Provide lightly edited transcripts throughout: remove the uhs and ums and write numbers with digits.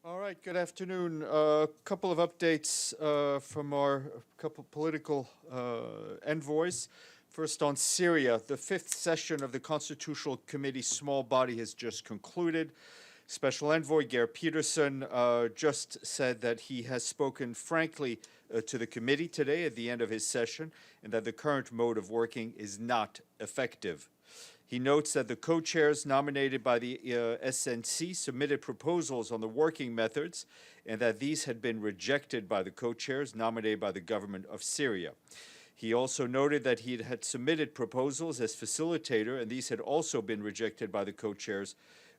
All right, good afternoon. A couple of updates from our couple political envoys. First on Syria, the fifth session of the Constitutional Committee small body has just concluded. Special Envoy Geir Pedersen just said that he has spoken frankly to the committee today at the end of his session and that the current mode of working is not effective. He notes that the co-chairs nominated by the SNC submitted proposals on the working methods and that these had been rejected by the co-chairs nominated by the Government of Syria. He also noted that he had submitted proposals as facilitator and these had also been rejected by the co-chairs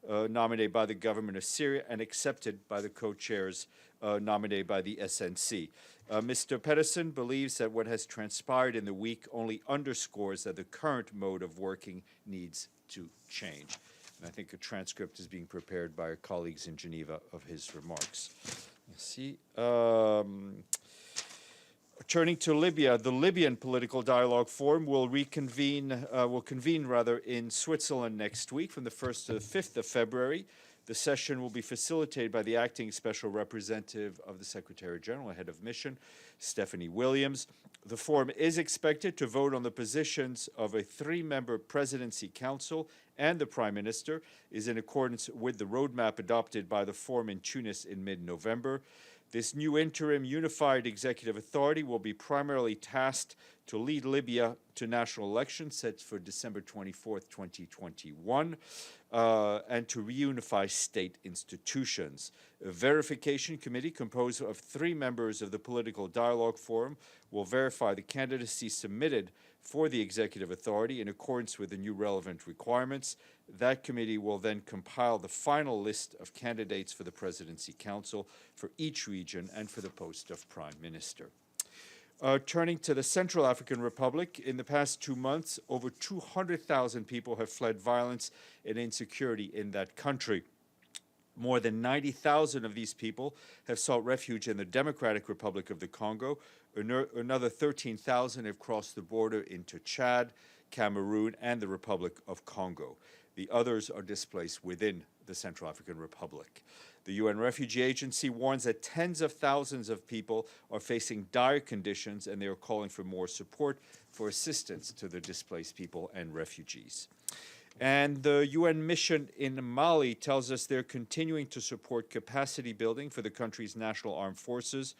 nominated by the Government of Syria and accepted by the co-chairs nominated by the SNC. Mr. Pedersen believes that what has transpired in the week only underscores that the current mode of working needs to change. And I think a transcript is being prepared by our colleagues in Geneva of his remarks. Merci. Turning to Libya, the Libyan Political Dialogue Forum will convene in Switzerland next week from the 1st to the 5th of February. The session will be facilitated by the acting special representative of the Secretary General, head of mission, Stephanie Williams. The forum is expected to vote on the positions of a three-member presidency council, and the Prime Minister is in accordance with the roadmap adopted by the forum in Tunis in mid-November. This new interim unified executive authority will be primarily tasked to lead Libya to national elections set for December 24th, 2021, and to reunify state institutions. A verification committee composed of three members of the Political Dialogue Forum will verify the candidacy submitted for the executive authority in accordance with the new relevant requirements. That committee will then compile the final list of candidates for the Presidency Council for each region and for the post of Prime Minister. Turning to the Central African Republic, in the past 2 months, over 200,000 people have fled violence and insecurity in that country. More than 90,000 of these people have sought refuge in the Democratic Republic of the Congo. Another 13,000 have crossed the border into Chad, Cameroon, and the Republic of Congo. The others are displaced within the Central African Republic. The UN Refugee Agency warns that tens of thousands of people are facing dire conditions and they are calling for more support for assistance to the displaced people and refugees. And the UN mission in Mali tells us they're continuing to support capacity building for the country's national armed forces.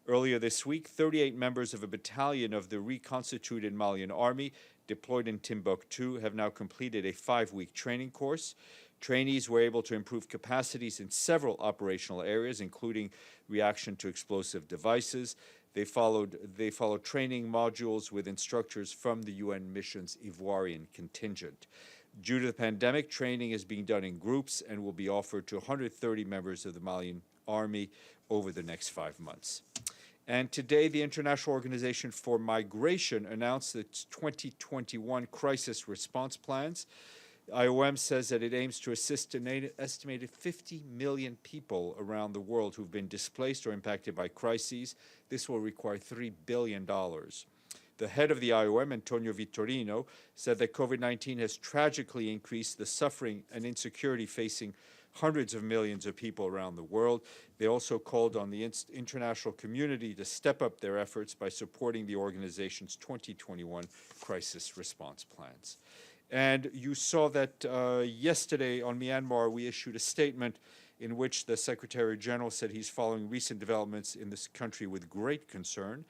Earlier this week, 38 members of a battalion of the reconstituted Malian army deployed in Timbuktu have now completed a 5-week training course. Trainees were able to improve capacities in several operational areas, including reaction to explosive devices. They followed training modules with instructors from the UN mission's Ivoirian contingent. Due to the pandemic, training is being done in groups and will be offered to 130 members of the Malian army over the next 5 months. And today, the International Organization for Migration announced its 2021 crisis response plans. IOM says that it aims to assist an estimated 50 million people around the world who've been displaced or impacted by crises. This will require $3 billion. The head of the IOM, Antonio Vitorino, said that COVID-19 has tragically increased the suffering and insecurity facing hundreds of millions of people around the world. They also called on the international community to step up their efforts by supporting the organization's 2021 crisis response plans. And you saw that yesterday on Myanmar, we issued a statement in which the Secretary General said he's following recent developments in this country with great concern.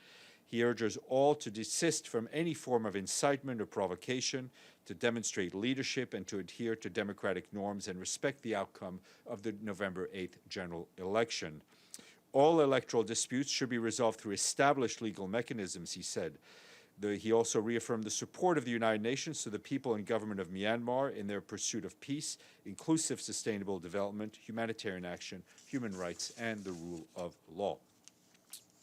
He urges all to desist from any form of incitement or provocation, to demonstrate leadership and to adhere to democratic norms and respect the outcome of the November 8th general election. All electoral disputes should be resolved through established legal mechanisms, he said. He also reaffirmed the support of the United Nations to the people and government of Myanmar in their pursuit of peace, inclusive sustainable development, humanitarian action, human rights, and the rule of law.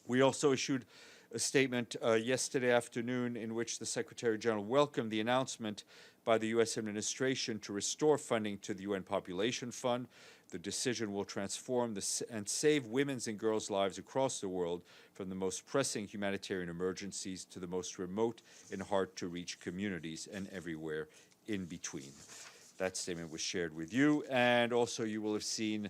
We also issued a statement yesterday afternoon in which the Secretary General welcomed the announcement by the U.S. administration to restore funding to the UN Population Fund. The decision will transform and save women's and girls' lives across the world from the most pressing humanitarian emergencies to the most remote and hard-to-reach communities and everywhere in between. That statement was shared with you, and also you will have seen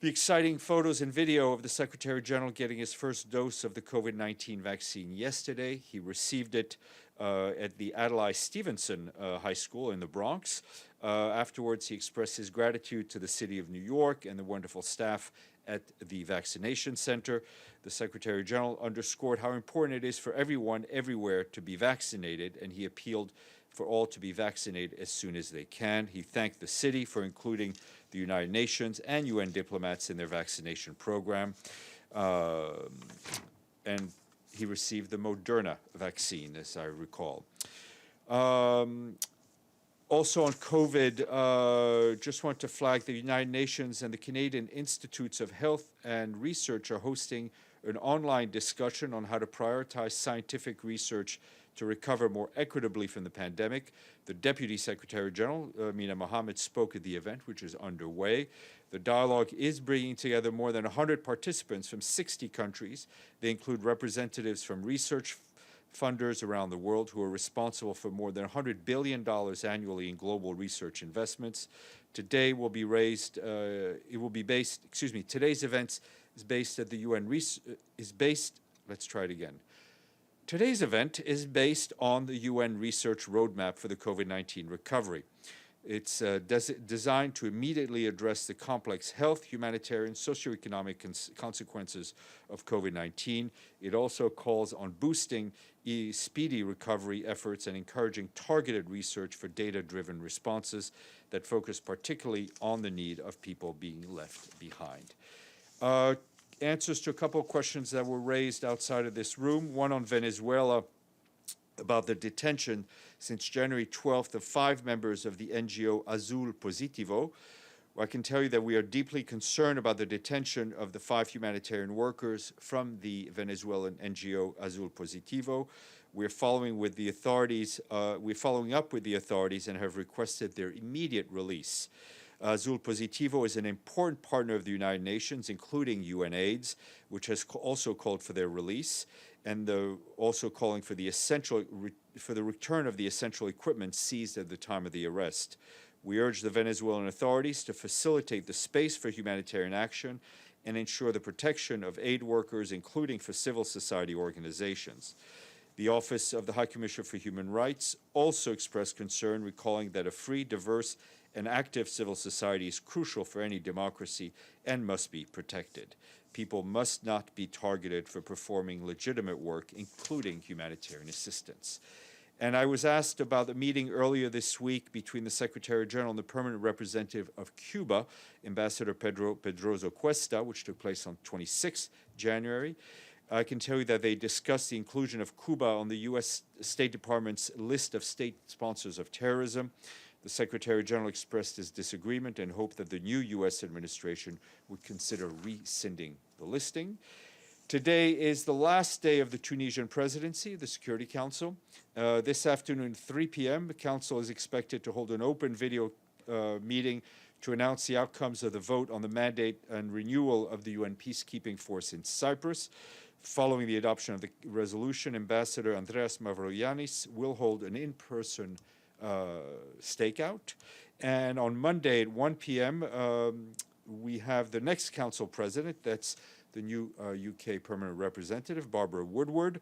The exciting photos and video of the Secretary General getting his first dose of the COVID-19 vaccine yesterday. He received it at the Adlai Stevenson High School in the Bronx. Afterwards, he expressed his gratitude to the city of New York and the wonderful staff at the vaccination center. The Secretary General underscored how important it is for everyone everywhere to be vaccinated, and he appealed for all to be vaccinated as soon as they can. He thanked the city for including the United Nations and UN diplomats in their vaccination program. And he received the Moderna vaccine, as I recall. Also on COVID, just want to flag the United Nations and the Canadian Institutes of Health and Research are hosting an online discussion on how to prioritize scientific research to recover more equitably from the pandemic. The Deputy Secretary General, Mina Mohammed, spoke at the event, which is underway. The dialogue is bringing together more than 100 participants from 60 countries. They include representatives from research funders around the world who are responsible for more than $100 billion annually in global research investments. Today's event is based at the Today's event is based on the UN research roadmap for the COVID-19 recovery. It's designed to immediately address the complex health, humanitarian, socioeconomic consequences of COVID-19. It also calls on boosting speedy recovery efforts and encouraging targeted research for data-driven responses that focus particularly on the need of people being left behind. Answers to a couple of questions that were raised outside of this room. One on Venezuela about the detention since January 12th of 5 members of the NGO Azul Positivo. Well, I can tell you that we are deeply concerned about the detention of the 5 humanitarian workers from the Venezuelan NGO Azul Positivo. We're following up with the authorities and have requested their immediate release. Azul Positivo is an important partner of the United Nations, including UNAIDS, which has also called for their release, and also calling for the return of the essential equipment seized at the time of the arrest. We urge the Venezuelan authorities to facilitate the space for humanitarian action and ensure the protection of aid workers, including for civil society organizations. The Office of the High Commissioner for Human Rights also expressed concern, recalling that a free, diverse, and active civil society is crucial for any democracy and must be protected. People must not be targeted for performing legitimate work, including humanitarian assistance. And I was asked about the meeting earlier this week between the Secretary General and the permanent representative of Cuba, Ambassador Pedroso Cuesta, which took place on 26 January. I can tell you that they discussed the inclusion of Cuba on the U.S. State Department's list of state sponsors of terrorism. The Secretary General expressed his disagreement and hoped that the new U.S. administration would consider rescinding the listing. Today is the last day of the Tunisian presidency, the Security Council. This afternoon, 3 p.m., the Council is expected to hold an open video meeting to announce the outcomes of the vote on the mandate and renewal of the UN peacekeeping force in Cyprus. Following the adoption of the resolution, Ambassador Andreas Mavroyiannis will hold an in-person stakeout. And on Monday at 1 p.m., we have the next Council President, that's the new UK Permanent Representative, Barbara Woodward.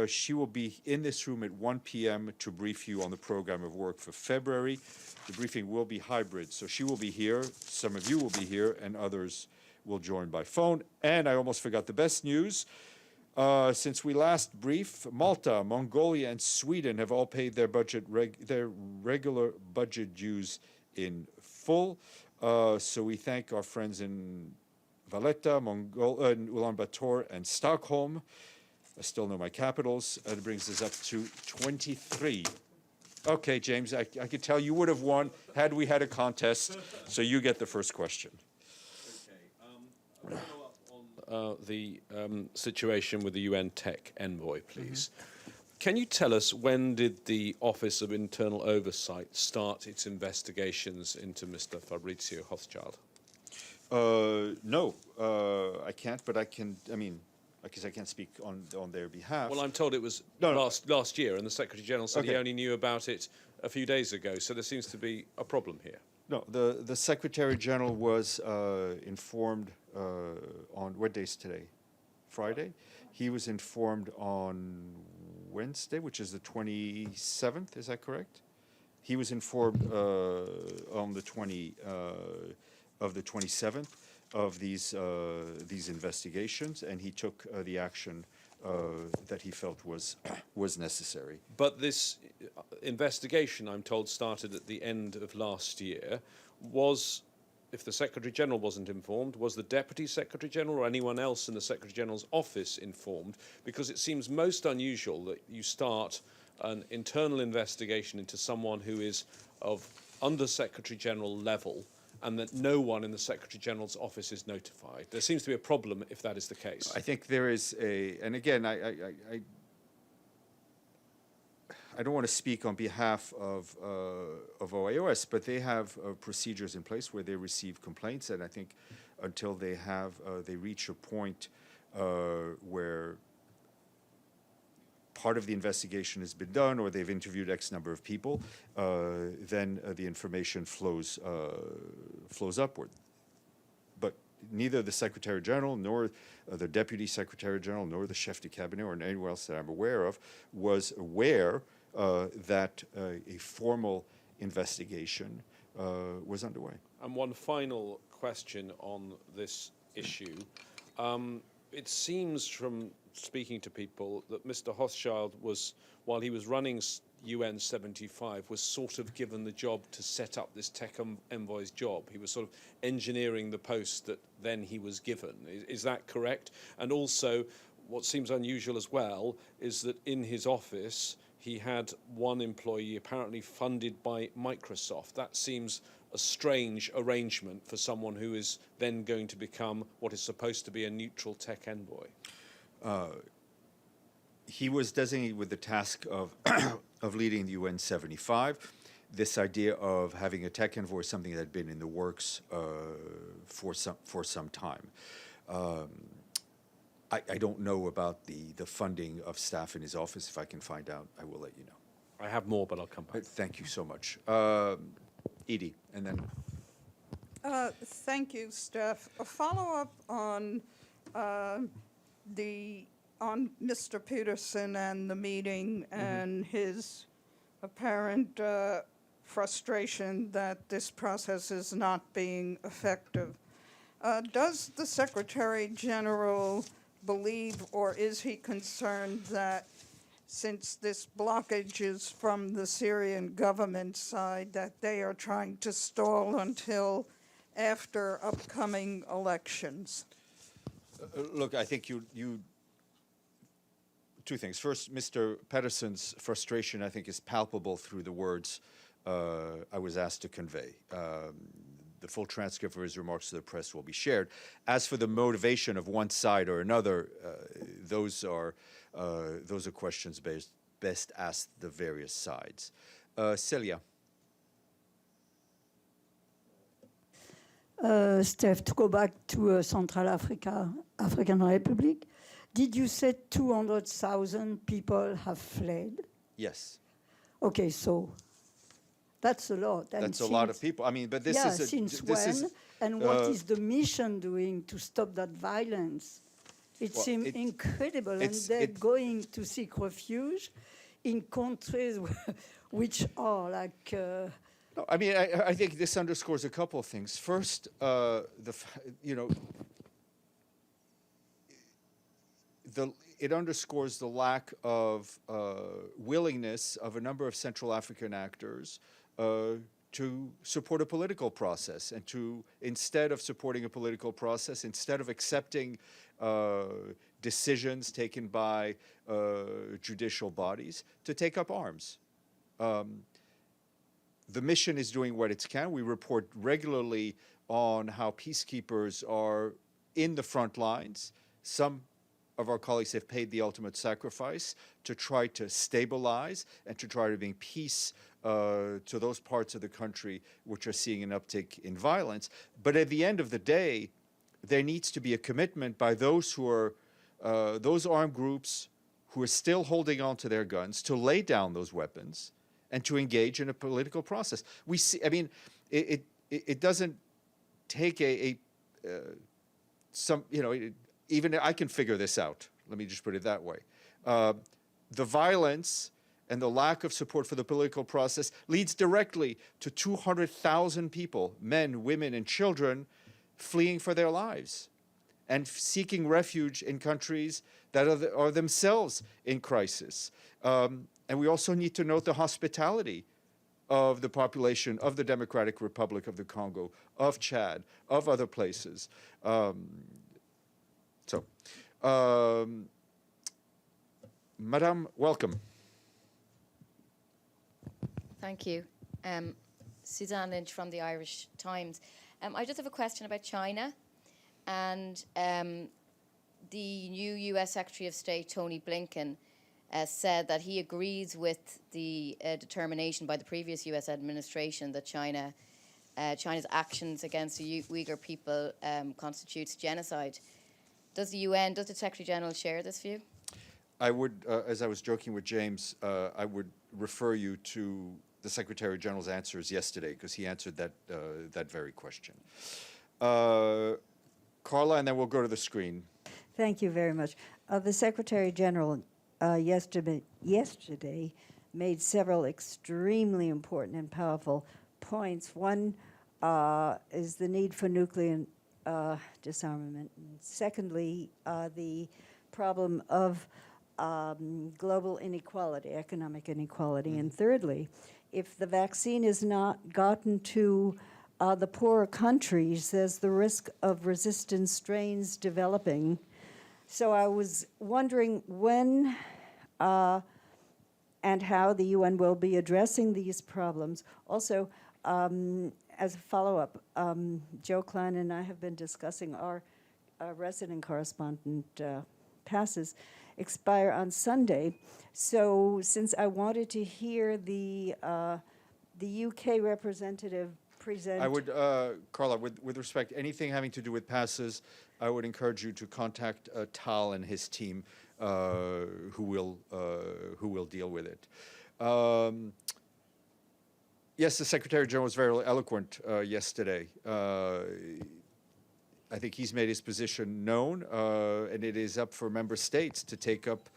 She will be in this room at 1 p.m. to brief you on the program of work for February. The briefing will be hybrid, so she will be here, some of you will be here, and others will join by phone. And I almost forgot the best news. Since we last briefed, Malta, Mongolia, and Sweden have all paid their regular budget dues in full. So we thank our friends in Valletta, Ulaanbaatar, and Stockholm. I still know my capitals. It brings us up to 23. Okay, James, I could tell you would have won had we had a contest, so you get the first question. Okay. The situation with the UN Tech Envoy, please. Can you tell us when did the Office of Internal Oversight start its investigations into Mr. Fabrizio Hochschild? No, I can't, but I guess I can't speak on their behalf. Well, I'm told it was last year, and the Secretary General said he only knew about it a few days ago, so there seems to be a problem here. No, the Secretary General was informed on, what day is today? Friday? He was informed on Wednesday, which is the 27th, is that correct? He was informed on the 27th of these investigations, and he took the action that he felt was necessary. But this investigation, I'm told, started at the end of last year. Was, if the Secretary General wasn't informed, was the Deputy Secretary General or anyone else in the Secretary General's office informed? Because it seems most unusual that you start an internal investigation into someone who is of Under Secretary General level, and that no one in the Secretary General's office is notified. There seems to be a problem if that is the case. I think there is and again, I don't want to speak on behalf of OIOS, but they have procedures in place where they receive complaints, and I think until they reach a point where part of the investigation has been done, or they've interviewed X number of people, then the information flows upward. But neither the Secretary General, nor the Deputy Secretary General, nor the Chef de Cabinet, or anyone else that I'm aware of, was aware that a formal investigation was underway. And one final question on this issue. It seems from speaking to people that Mr. Hochschild was, while he was running UN 75, was sort of given the job to set up this Tech Envoy's job. He was sort of engineering the post that then he was given. Is that correct? And also, what seems unusual as well is that in his office, he had one employee apparently funded by Microsoft. That seems a strange arrangement for someone who is then going to become what is supposed to be a neutral tech envoy. He was designated with the task of of leading the UN 75. This idea of having a tech envoy is something that had been in the works for some time. I don't know about the funding of staff in his office. If I can find out, I will let you know. I have more, but I'll come back. Thank you so much. Edie, and then... Thank you, Steph. A follow-up on Mr. Pedersen and the meeting and his apparent frustration that this process is not being effective. Does the Secretary General believe, or is he concerned that since this blockage is from the Syrian government side, that they are trying to stall until after upcoming elections? Look, I think you two things. First, Mr. Pedersen's frustration, I think, is palpable through the words I was asked to convey. The full transcript of his remarks to the press will be shared. As for the motivation of one side or another, those are questions best asked the various sides. Celia. Steph, to go back to Central African Republic, did you say 200,000 people have fled? Yes. Okay, so that's a lot. And that's a lot of people. I mean, but this is... since when? And what is the mission doing to stop that violence? It seems incredible. And they're going to seek refuge in countries which are like... No, I mean, I think this underscores a couple of things. First, it underscores the lack of willingness of a number of Central African actors to support a political process, and to, instead of supporting a political process, instead of accepting decisions taken by judicial bodies, to take up arms. The mission is doing what it can. We report regularly on how peacekeepers are in the front lines. Some of our colleagues have paid the ultimate sacrifice to try to stabilize and to try to bring peace to those parts of the country which are seeing an uptick in violence. But at the end of the day, there needs to be a commitment by those who are, those armed groups who are still holding on to their guns, to lay down those weapons and to engage in a political process. We see, I mean, it doesn't take even I can figure this out. Let me just put it that way. The violence and the lack of support for the political process leads directly to 200,000 people, men, women, and children, fleeing for their lives and seeking refuge in countries that are themselves in crisis. And we also need to note the hospitality of the population of the Democratic Republic of the Congo, of Chad, of other places. Madame, welcome. Thank you. Suzanne Lynch from the Irish Times. I just have a question about China and the new US Secretary of State, Tony Blinken, said that he agrees with the determination by the previous US administration that China's actions against the Uyghur people constitutes genocide. Does the Secretary General share this view? I would, as I was joking with James, I would refer you to the Secretary General's answers yesterday, because he answered that very question. Carla, and then we'll go to the screen. Thank you very much. The Secretary General yesterday made several extremely important and powerful points. One is the need for nuclear disarmament. And secondly, the problem of global inequality, economic inequality. And thirdly, if the vaccine is not gotten to the poorer countries, there's the risk of resistant strains developing. So I was wondering when and how the UN will be addressing these problems. Also, as a follow-up, Joe Klein and I have been discussing our resident correspondent passes expire on Sunday. So since I wanted to hear the UK representative present... I would, Carla, with respect, anything having to do with passes, I would encourage you to contact Tal and his team, who will deal with it. Yes, the Secretary General was very eloquent yesterday. I think he's made his position known, and it is up for member states to take up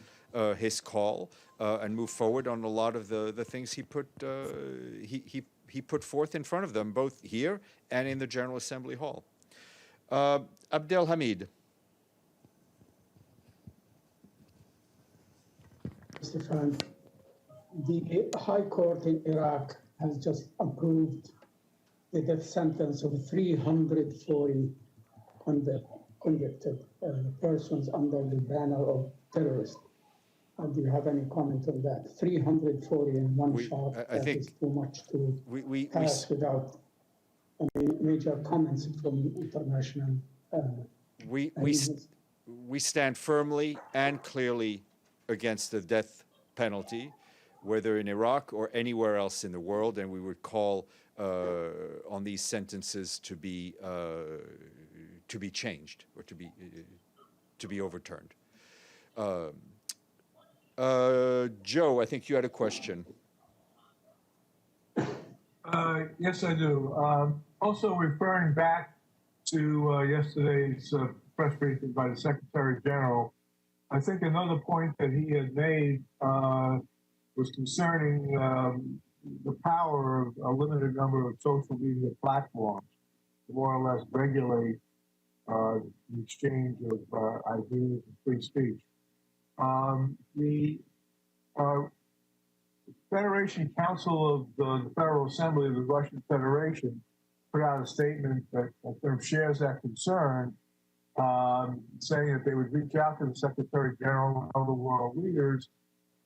his call and move forward on a lot of the things he put forth in front of them, both here and in the General Assembly Hall. Abdel Hamid. Stéphane, the High Court in Iraq has just approved the death sentence of 340 convicted persons under the banner of terrorists. Do you have any comment on that? 340 in one shot, that is too much to pass without any major comments from international we stand firmly and clearly against the death penalty, whether in Iraq or anywhere else in the world, and we would call on these sentences to be changed or to be overturned. Joe, I think you had a question. Yes, I do. Also referring back to yesterday's press briefing by the Secretary General, I think another point that he had made was concerning the power of a limited number of social media platforms to more or less regulate the exchange of ideas and free speech. The Federation Council of the Federal Assembly of the Russian Federation put out a statement that sort of shares that concern, saying that they would reach out to the Secretary General and other world leaders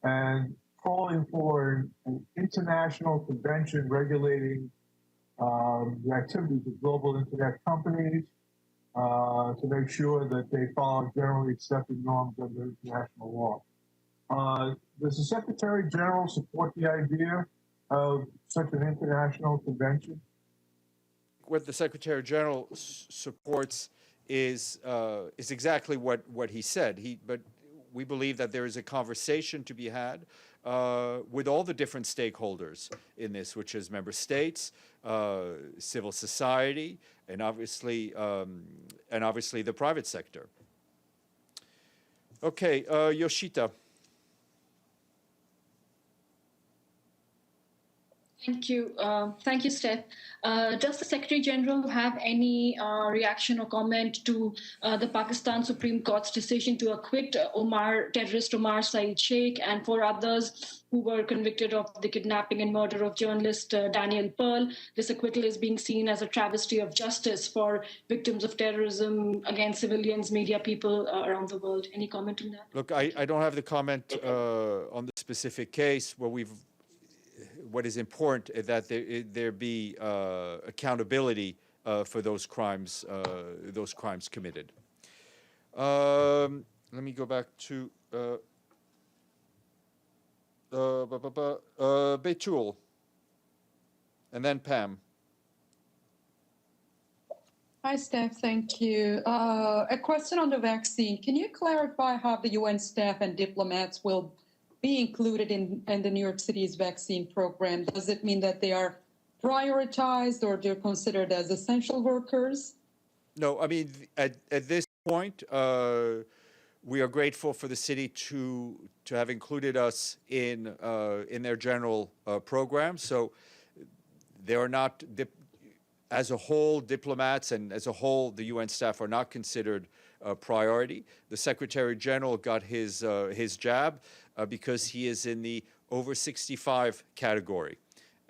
and calling for an international convention regulating the activities of global internet companies to make sure that they follow generally accepted norms under international law. Does the Secretary General support the idea of such an international convention? What the Secretary General supports is exactly what he said. But we believe that there is a conversation to be had with all the different stakeholders in this, which is member states, civil society, and obviously the private sector. Okay, Yoshita. Thank you. Thank you, Steph. Does the Secretary General have any reaction or comment to the Pakistan Supreme Court's decision to acquit terrorist Omar Saeed Sheikh and 4 others who were convicted of the kidnapping and murder of journalist Daniel Pearl? This acquittal is being seen as a travesty of justice for victims of terrorism against civilians, media people around the world. Any comment on that? Look, I don't have the comment on the specific case. What is important is that there be accountability for those crimes committed. Let me go back to Betul, and then Pam. Hi, Steph. Thank you. A question on the vaccine. Can you clarify how the UN staff and diplomats will be included in the New York City's vaccine program? Does it mean that they are prioritized or they're considered as essential workers? No, I mean, at this point, we are grateful for the city to have included us in their general program. So they are not, as a whole, diplomats and as a whole, the UN staff are not considered a priority. The Secretary General got his jab because he is in the over 65 category.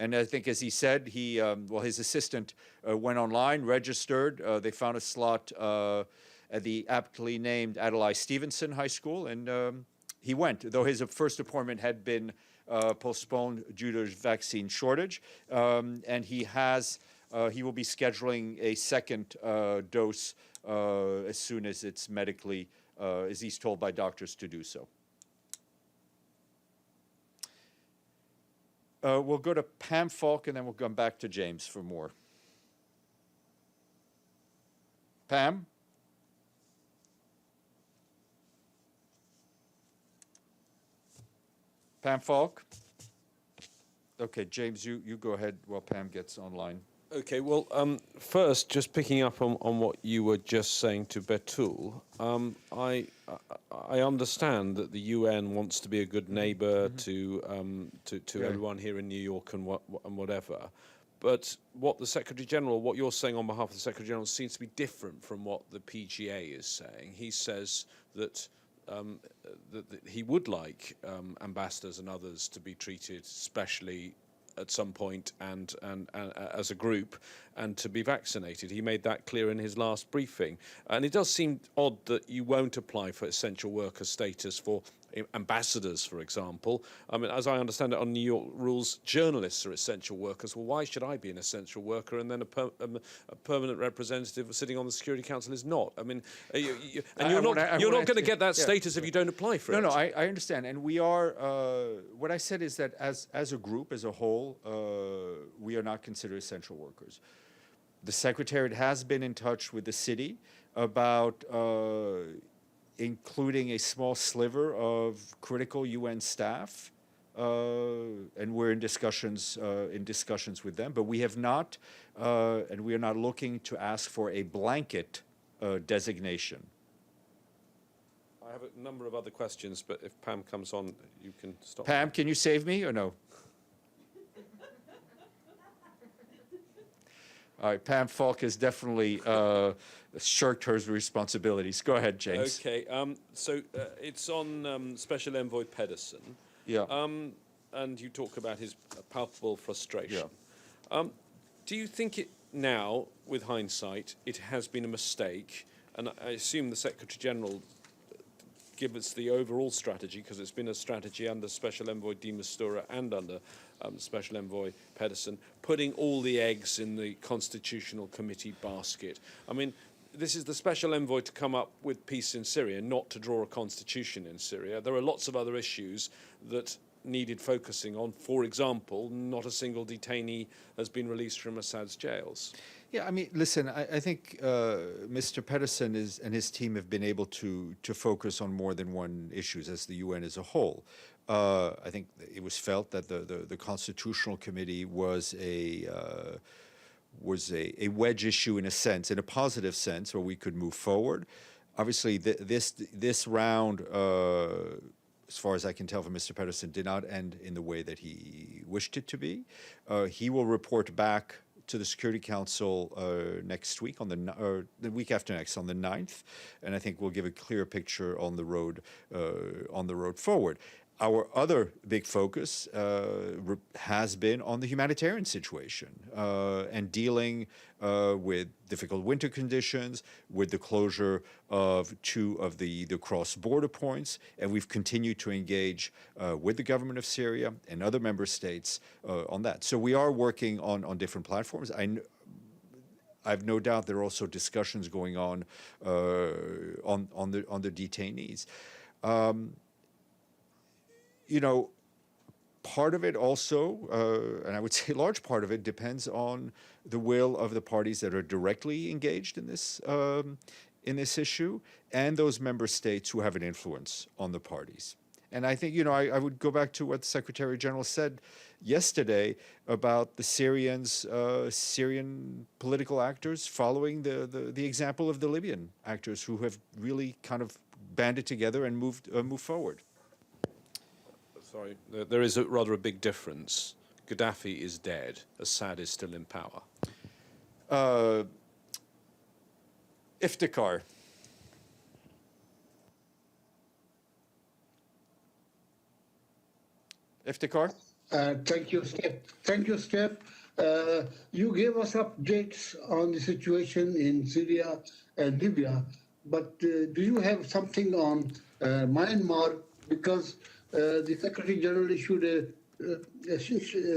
And I think, as he said, his assistant went online, registered. They found a slot at the aptly named Adlai Stevenson High School, and he went, though his first appointment had been postponed due to vaccine shortage. And he will be scheduling a second dose as soon as it's medically, as he's told by doctors to do so. We'll go to Pam Falk, and then we'll come back to James for more. Pam? Pam Falk? Okay, James, you go ahead while Pam gets online. Okay, well, first, just picking up on what you were just saying to Betul, I understand that the UN wants to be a good neighbour to everyone here in New York and whatever, but what the Secretary General, what you're saying on behalf of the Secretary General, seems to be different from what the PGA is saying. He says that that he would like ambassadors and others to be treated specially at some point and as a group and to be vaccinated. He made that clear in his last briefing. And it does seem odd that you won't apply for essential worker status for ambassadors, for example. I mean, as I understand it, on New York rules, journalists are essential workers. Well, why should I be an essential worker and then a permanent representative sitting on the Security Council is not? I mean, you're not going to get that status if you don't apply for it. No, I understand. And we are, what I said is that as a group, as a whole, we are not considered essential workers. The Secretariat has been in touch with the city about including a small sliver of critical UN staff, and we're in discussions with them. But we have not, and we are not looking to ask for a blanket designation. I have a number of other questions, but if Pam comes on, you can stop. Pam, can you save me or no? All right, Pam Falk has definitely shirked her responsibilities. Go ahead, James. Okay, so it's on Special Envoy Pedersen. Yeah. And you talk about his palpable frustration. Yeah. Do you think it now, with hindsight, it has been a mistake? And I assume the Secretary General give us the overall strategy, because it's been a strategy under Special Envoy de Mistura and under Special Envoy Pedersen, putting all the eggs in the Constitutional Committee basket. I mean, this is the Special Envoy to come up with peace in Syria, not to draw a constitution in Syria. There are lots of other issues that needed focusing on. For example, not a single detainee has been released from Assad's jails. Yeah, I mean, listen, I think Mr. Pedersen and his team have been able to focus on more than one issues as the UN as a whole. I think it was felt that the Constitutional Committee was a wedge issue in a sense, in a positive sense, where we could move forward. Obviously, this round, as far as I can tell from Mr. Pedersen, did not end in the way that he wished it to be. He will report back to the Security Council next week, the week after next, on the 9th, and I think we'll give a clear picture on the road forward. Our other big focus has been on the humanitarian situation and dealing with difficult winter conditions, with the closure of 2 of the cross-border points, and we've continued to engage with the government of Syria and other member states on that. So we are working on different platforms. I've no doubt there are also discussions going on the detainees. You know, part of it also, and I would say a large part of it, depends on the will of the parties that are directly engaged in this issue, and those member states who have an influence on the parties. And I think, you know, I would go back to what the Secretary General said yesterday about the Syrian political actors following the example of the Libyan actors who have really kind of banded together and moved forward. Sorry, there is rather a big difference. Gaddafi is dead. Assad is still in power. Iftikhar. Iftikhar? Thank you, Steph. Thank you, Steph. You gave us updates on the situation in Syria and Libya, but do you have something on Myanmar? Because the Secretary General issued a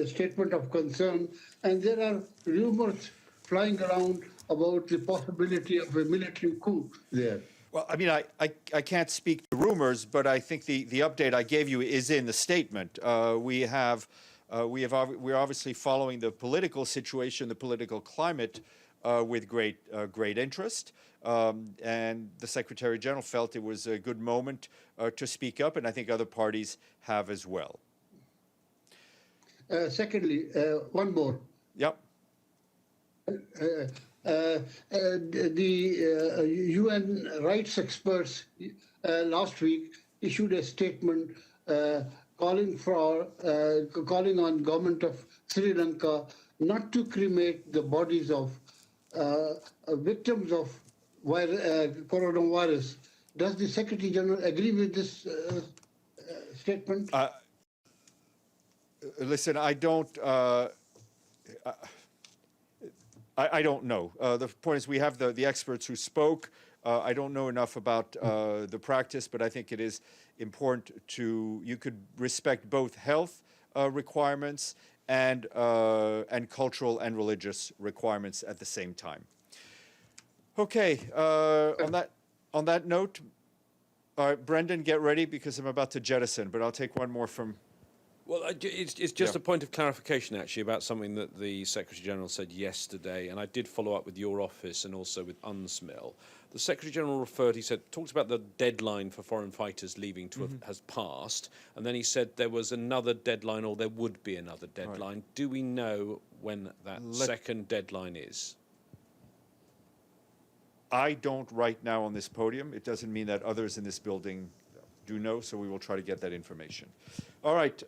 statement of concern, and there are rumors flying around about the possibility of a military coup there. Well, I mean, I can't speak to rumors, but I think the update I gave you is in the statement. We're obviously following the political situation, the political climate, with great interest. And the Secretary General felt it was a good moment to speak up, and I think other parties have as well. Secondly, one more. Yep. The UN rights experts last week issued a statement calling on government of Sri Lanka not to cremate the bodies of victims of coronavirus. Does the Secretary General agree with this statement? Listen, I don't know. The point is we have the experts who spoke. I don't know enough about the practice, but I think it is important you could respect both health requirements and cultural and religious requirements at the same time. Okay, on that note, all right, Brendan, get ready because I'm about to jettison, but I'll take one more from... Well, it's just a point of clarification, actually, about something that the Secretary-General said yesterday, and I did follow up with your office and also with UNSMIL. The Secretary-General talked about the deadline for foreign fighters leaving has passed, and then he said there was another deadline, or there would be another deadline. Right. Do we know when that second deadline is? I don't right now on this podium. It doesn't mean that others in this building do know, so we will try to get that information. All right.